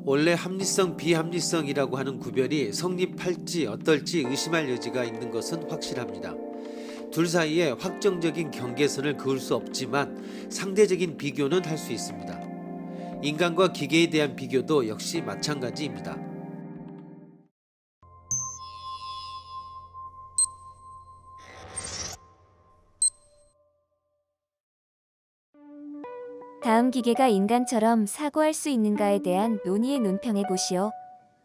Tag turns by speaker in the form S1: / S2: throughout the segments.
S1: 원래 합리성, 비합리성이라고 하는 구별이 성립할지 어떨지 의심할 여지가 있는 것은 확실합니다. 둘 사이에 확정적인 경계선을 그을 수 없지만 상대적인 비교는 할 수 있습니다. 인간과 기계에 대한 비교도 역시 마찬가지입니다.
S2: 다음 기계가 인간처럼 사고할 수 있는가에 대한 논의의 논평해 보시오.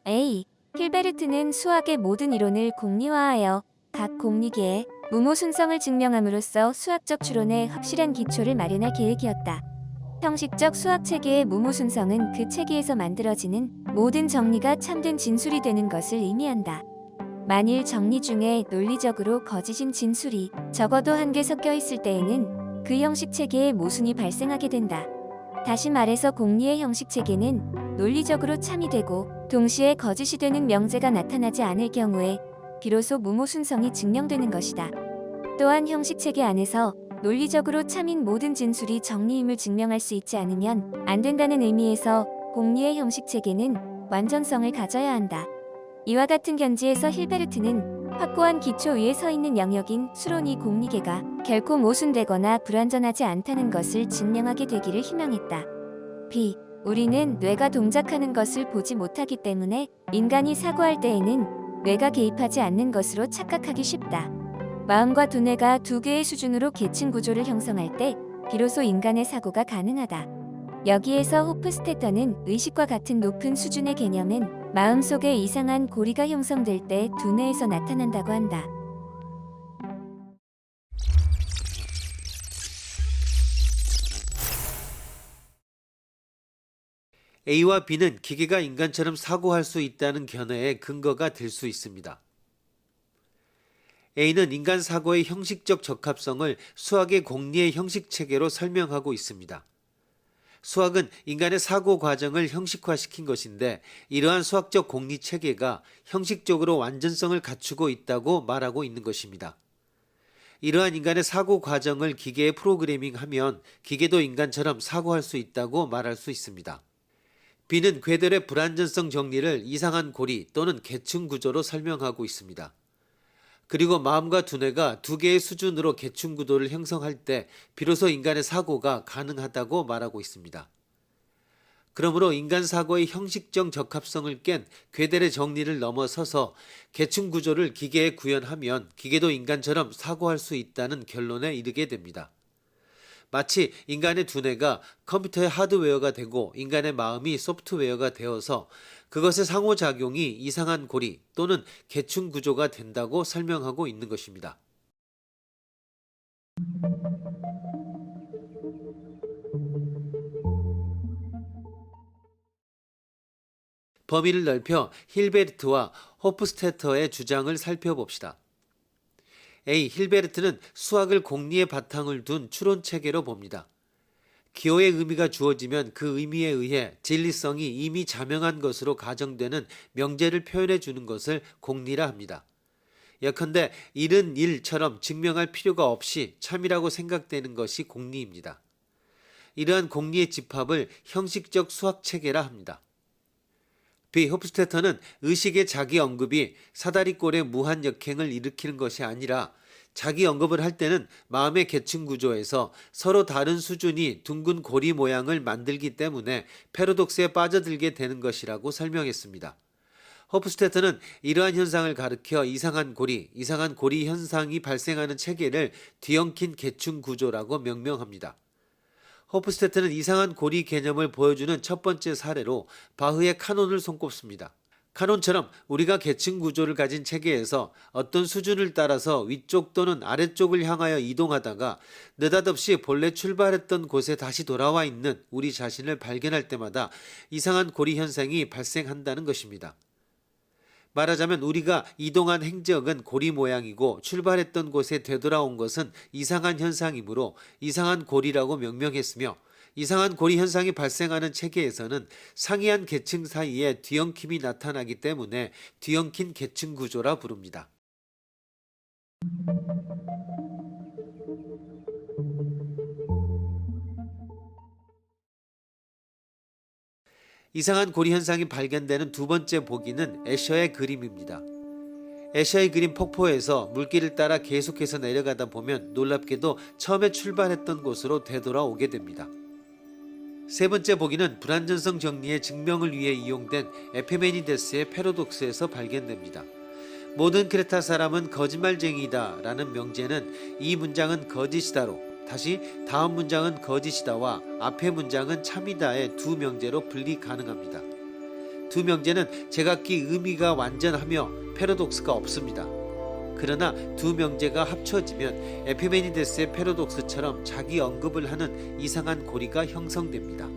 S2: A. 힐베르트는 수학의 모든 이론을 공리화하여 각 공리계의 무모 순성을 증명함으로써 수학적 추론에 확실한 기초를 마련할 계획이었다. 형식적 수학 체계의 무모 순성은 그 체계에서 만들어지는 모든 정리가 참된 진술이 되는 것을 의미한다. 만일 정리 중에 논리적으로 거짓인 진술이 적어도 한 개 섞여 있을 때에는 그 형식 체계에 모순이 발생하게 된다. 다시 말해서 공리의 형식 체계는 논리적으로 참이 되고 동시에 거짓이 되는 명제가 나타나지 않을 경우에 비로소 무모 순성이 증명되는 것이다. 또한 형식 체계 안에서 논리적으로 참인 모든 진술이 정리임을 증명할 수 있지 않으면 안 된다는 의미에서 공리의 형식 체계는 완전성을 가져야 한다. 이와 같은 견지에서 힐베르트는 확고한 기초 위에 서 있는 영역인 수론이 공리계가 결코 모순되거나 불완전하지 않다는 것을 증명하게 되기를 희망했다. B. 우리는 뇌가 동작하는 것을 보지 못하기 때문에 인간이 사고할 때에는 뇌가 개입하지 않는 것으로 착각하기 쉽다. 마음과 두뇌가 두 개의 수준으로 계층 구조를 형성할 때 비로소 인간의 사고가 가능하다. 여기에서 호프스테터는 의식과 같은 높은 수준의 개념은 마음속에 이상한 고리가 형성될 때 두뇌에서 나타난다고 한다.
S1: A와 B는 기계가 인간처럼 사고할 수 있다는 견해의 근거가 될 수 있습니다. A는 인간 사고의 형식적 적합성을 수학의 공리의 형식 체계로 설명하고 있습니다. 수학은 인간의 사고 과정을 형식화시킨 것인데 이러한 수학적 공리 체계가 형식적으로 완전성을 갖추고 있다고 말하고 있는 것입니다. 이러한 인간의 사고 과정을 기계에 프로그래밍하면 기계도 인간처럼 사고할 수 있다고 말할 수 있습니다. B는 궤들의 불완전성 정리를 이상한 고리 또는 계층 구조로 설명하고 있습니다. 그리고 마음과 두뇌가 두 개의 수준으로 계층 구도를 형성할 때 비로소 인간의 사고가 가능하다고 말하고 있습니다. 그러므로 인간 사고의 형식적 적합성을 깬 궤델의 정리를 넘어서서 계층 구조를 기계에 구현하면 기계도 인간처럼 사고할 수 있다는 결론에 이르게 됩니다. 마치 인간의 두뇌가 컴퓨터의 하드웨어가 되고 인간의 마음이 소프트웨어가 되어서 그것의 상호작용이 이상한 고리 또는 계층 구조가 된다고 설명하고 있는 것입니다. 범위를 넓혀 힐베르트와 호프스테터의 주장을 살펴봅시다. A. 힐베르트는 수학을 공리의 바탕을 둔 추론 체계로 봅니다. 기호의 의미가 주어지면 그 의미에 의해 진리성이 이미 자명한 것으로 가정되는 명제를 표현해 주는 것을 공리라 합니다. 예컨대 일은 일처럼 증명할 필요가 없이 참이라고 생각되는 것이 공리입니다. 이러한 공리의 집합을 형식적 수학 체계라 합니다. B. 호프스테터는 의식의 자기 언급이 사다리꼴의 무한 역행을 일으키는 것이 아니라 자기 언급을 할 때는 마음의 계층 구조에서 서로 다른 수준이 둥근 고리 모양을 만들기 때문에 패러독스에 빠져들게 되는 것이라고 설명했습니다. 호프스테터는 이러한 현상을 가리켜 이상한 고리 현상이 발생하는 체계를 뒤엉킨 계층 구조라고 명명합니다. 호프스테트는 이상한 고리 개념을 보여주는 첫 번째 사례로 바흐의 카논을 손꼽습니다. 카논처럼 우리가 계층 구조를 가진 체계에서 어떤 수준을 따라서 위쪽 또는 아래쪽을 향하여 이동하다가 느닷없이 본래 출발했던 곳에 다시 돌아와 있는 우리 자신을 발견할 때마다 이상한 고리 현상이 발생한다는 것입니다. 말하자면 우리가 이동한 행적은 고리 모양이고 출발했던 곳에 되돌아온 것은 이상한 현상이므로 이상한 고리라고 명명했으며 이상한 고리 현상이 발생하는 체계에서는 상이한 계층 사이에 뒤엉킴이 나타나기 때문에 뒤엉킨 계층 구조라 부릅니다. 이상한 고리 현상이 발견되는 두 번째 보기는 애셔의 그림입니다. 애셔의 그림 폭포에서 물길을 따라 계속해서 내려가다 보면 놀랍게도 처음에 출발했던 곳으로 되돌아오게 됩니다. 세 번째 보기는 불완전성 정리의 증명을 위해 이용된 에피메니데스의 패러독스에서 발견됩니다. 모든 크레타 사람은 거짓말쟁이다 라는 명제는 이 문장은 거짓이다로, 다시 다음 문장은 거짓이다와 앞의 문장은 참이다의 두 명제로 분리 가능합니다. 두 명제는 제각기 의미가 완전하며 패러독스가 없습니다. 그러나 두 명제가 합쳐지면 에피메니데스의 패러독스처럼 자기 언급을 하는 이상한 고리가 형성됩니다.